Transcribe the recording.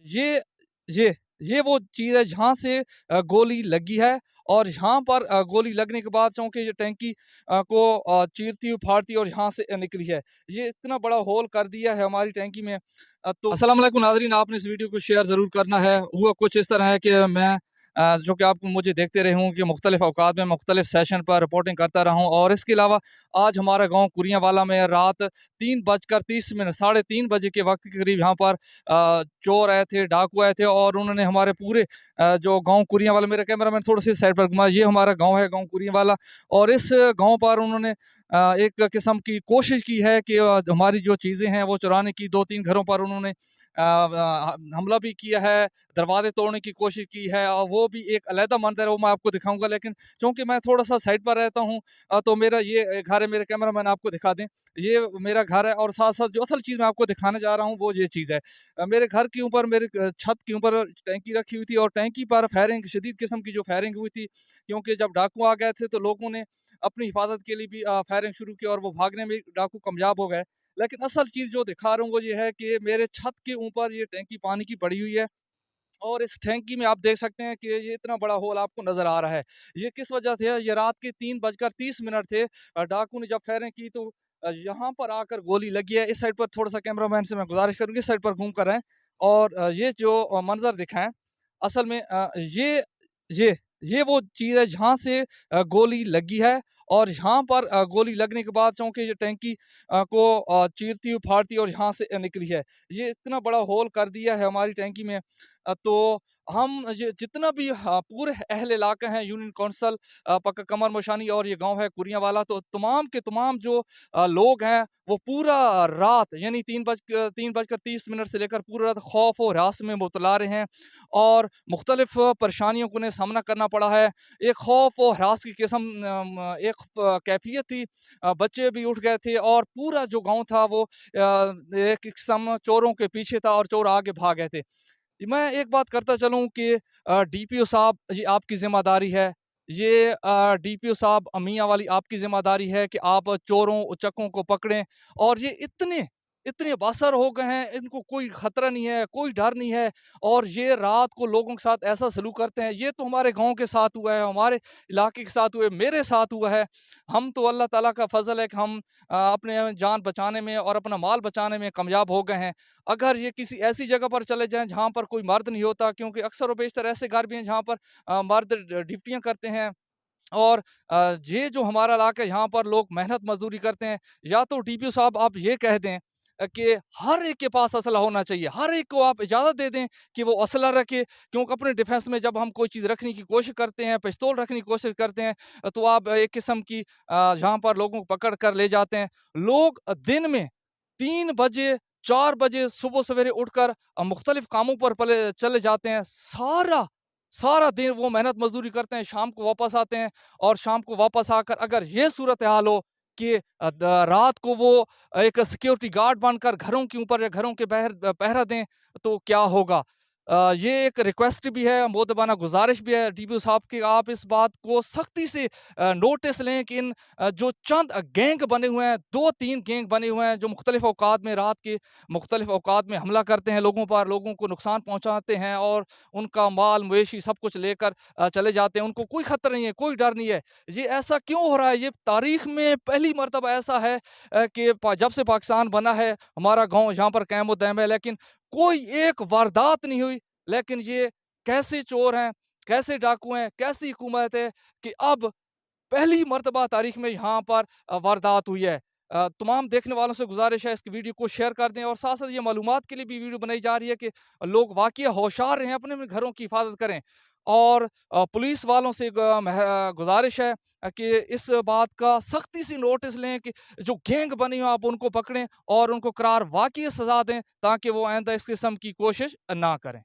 ये ये ये वो चीज़ है जहाँ से गोली लगी है, और यहाँ पर गोली लगने के बाद चूँकि ये टैंकी को चीरती हुई फाड़ती और यहाँ से निकली है। ये इतना बड़ा होल कर दिया है हमारी टैंकी में। तो अस्सलाम वालेकुम नाज़रीन, आपने इस वीडियो को शेयर ज़रूर करना है। हुआ कुछ इस तरह है कि मैं जो कि आप मुझे देखते रहे हों कि मुख्तलिफ़ औकात में मुख्तलिफ़ सेशन पर रिपोर्टिंग करता रहा हूँ। और इसके अलावा आज हमारा गाँव कुरियावाला में रात 3:30 साढ़े 3 बजे के वक्त के करीब यहाँ पर चोर आए थे, डाकू आए थे, और उन्होंने हमारे पूरे जो गाँव कुरियावाला, मेरा कैमरामैन थोड़ा सी साइड पर घुमा, ये हमारा गाँव है, गाँव कुरियावाला। और इस गाँव पर उन्होंने एक किस्म की कोशिश की है कि हमारी जो चीज़ें हैं वो चुराने की। 2-3 घरों पर उन्होंने हमला भी किया है, दरवाजे तोड़ने की कोशिश की है, और वो भी एक अलहदा मंज़र है, वो मैं आपको दिखाऊँगा। लेकिन चूँकि मैं थोड़ा-सा साइड पर रहता हूँ, तो मेरा ये घर है, मेरे कैमरामैन आपको दिखा दें। ये मेरा घर है, और साथ-साथ जो असल चीज़ मैं आपको दिखाने जा रहा हूँ वो ये चीज़ है। मेरे घर के ऊपर, मेरे छत के ऊपर टैंकी रखी हुई थी, और टैंकी पर फायरिंग, शदीद किस्म की जो फायरिंग हुई थी, क्योंकि जब डाकू आ गए थे तो लोगों ने अपनी हिफाजत के लिए भी फायरिंग शुरू की, और वो भागने में डाकू कामयाब हो गए। लेकिन असल चीज़ जो दिखा रहा हूँ वो ये है कि मेरे छत के ऊपर ये टैंकी पानी की पड़ी हुई है, और इस टैंकी में आप देख सकते हैं कि ये इतना बड़ा होल आपको नज़र आ रहा है। ये किस वजह से है? ये रात के 3:30 थे। डाकू ने जब फायरिंग की तो यहाँ पर आकर गोली लगी है। इस साइड पर थोड़ा-सा कैमरामैन से मैं गुज़ारिश करूँगी, इस साइड पर घूम कर आएँ, और ये जो मंज़र दिखाएँ, असल में ये ये वो चीज़ है जहाँ से गोली लगी है, और यहाँ पर गोली लगने के बाद चूँकि ये टैंकी को चीरती हुई फाड़ती और यहाँ से निकली है। ये इतना बड़ा होल कर दिया है हमारी टैंकी में। तो हम ये जितना भी पूरे अहले इलाका हैं, यूनियन कौंसल, पक्का कमर मोशानी, और ये गाँव है कुरियावाला, तो तमाम के तमाम जो लोग हैं वो पूरा रात, यानी 3:30 से लेकर पूरी रात खौफ और हरास में मुबतला रहे हैं, और मुख्तलिफ परेशानियों को उन्हें सामना करना पड़ा है। एक खौफ और हरास की किस्म एक कैफियत थी। बच्चे भी उठ गए थे, और पूरा जो गाँव था वो एक किस्म चोरों के पीछे था, और चोर आगे भाग गए थे। मैं एक बात करता चलूँ कि डीपीओ साहब, ये आपकी ज़िम्मेदारी है। ये डीपीओ साहब, मियाँ वाली आपकी ज़िम्मेदारी है कि आप चोरों, उचक्कों को पकड़ें। और ये इतने इतने बासर हो गए हैं, इनको कोई ख़तरा नहीं है, कोई डर नहीं है, और ये रात को लोगों के साथ ऐसा सलूक करते हैं। ये तो हमारे गाँव के साथ हुआ है, हमारे इलाके के साथ हुआ है, मेरे साथ हुआ है। हम तो अल्लाह ताला का फ़ज़ल है कि हम अपने जान बचाने में और अपना माल बचाने में कामयाब हो गए हैं। अगर ये किसी ऐसी जगह पर चले जाएँ जहाँ पर कोई मर्द नहीं होता, क्योंकि अक्सर व बेशतर ऐसे घर भी हैं जहाँ पर मर्द ड्यूटियाँ करते हैं, और ये जो हमारा इलाका है यहाँ पर लोग मेहनत मज़दूरी करते हैं। या तो डीपीओ साहब आप ये कह दें कि हर एक के पास असला होना चाहिए, हर एक को आप इजाज़त दे दें कि वो असला रखे, क्योंकि अपने डिफेंस में जब हम कोई चीज़ रखने की कोशिश करते हैं, पिस्तौल रखने की कोशिश करते हैं, तो आप एक किस्म की यहाँ पर लोगों को पकड़ कर ले जाते हैं। लोग दिन में 3 बजे, 4 बजे सुबह सवेरे उठकर मुख्तलिफ कामों पर पले चले जाते हैं। सारा सारा दिन वो मेहनत मज़दूरी करते हैं, शाम को वापस आते हैं, और शाम को वापस आकर अगर ये सूरत-ए-हाल हो कि रात को वो एक सिक्योरिटी गार्ड बनकर घरों के ऊपर या घरों के पहरा दें, तो क्या होगा? ये एक रिक्वेस्ट भी है, मोदबाना गुज़ारिश भी है डीपीओ साहब कि आप इस बात को सख्ती से नोटिस लें कि इन जो चंद गैंग बने हुए हैं, 2-3 गैंग बने हुए हैं, जो मुख्तलिफ औकात में, रात के मुख्तलिफ औकात में हमला करते हैं लोगों पर, लोगों को नुकसान पहुँचाते हैं, और उनका माल मवेशी सब कुछ लेकर चले जाते हैं। उनको कोई खतरा नहीं है, कोई डर नहीं है। ये ऐसा क्यों हो रहा है? ये तारीख में पहली मर्तबा ऐसा है कि जब से पाकिस्तान बना है, हमारा गाँव यहाँ पर कायम व दायम है, लेकिन कोई एक वारदात नहीं हुई। लेकिन ये कैसे चोर हैं, कैसे डाकू हैं, कैसी हुकूमत है कि अब पहली मर्तबा तारीख में यहाँ पर वारदात हुई है। तमाम देखने वालों से गुज़ारिश है इस वीडियो को शेयर कर दें, और साथ-साथ ये मालूमात के लिए भी वीडियो बनाई जा रही है कि लोग वाक़ई होशियार रहें, अपने-अपने घरों की हिफाज़त करें। और पुलिस वालों से गुज़ारिश है कि इस बात का सख्ती से नोटिस लें कि जो गैंग बनी हो आप उनको पकड़ें, और उनको करार वाक़ई सज़ा दें, ताकि वो आइंदा इस किस्म की कोशिश ना करें।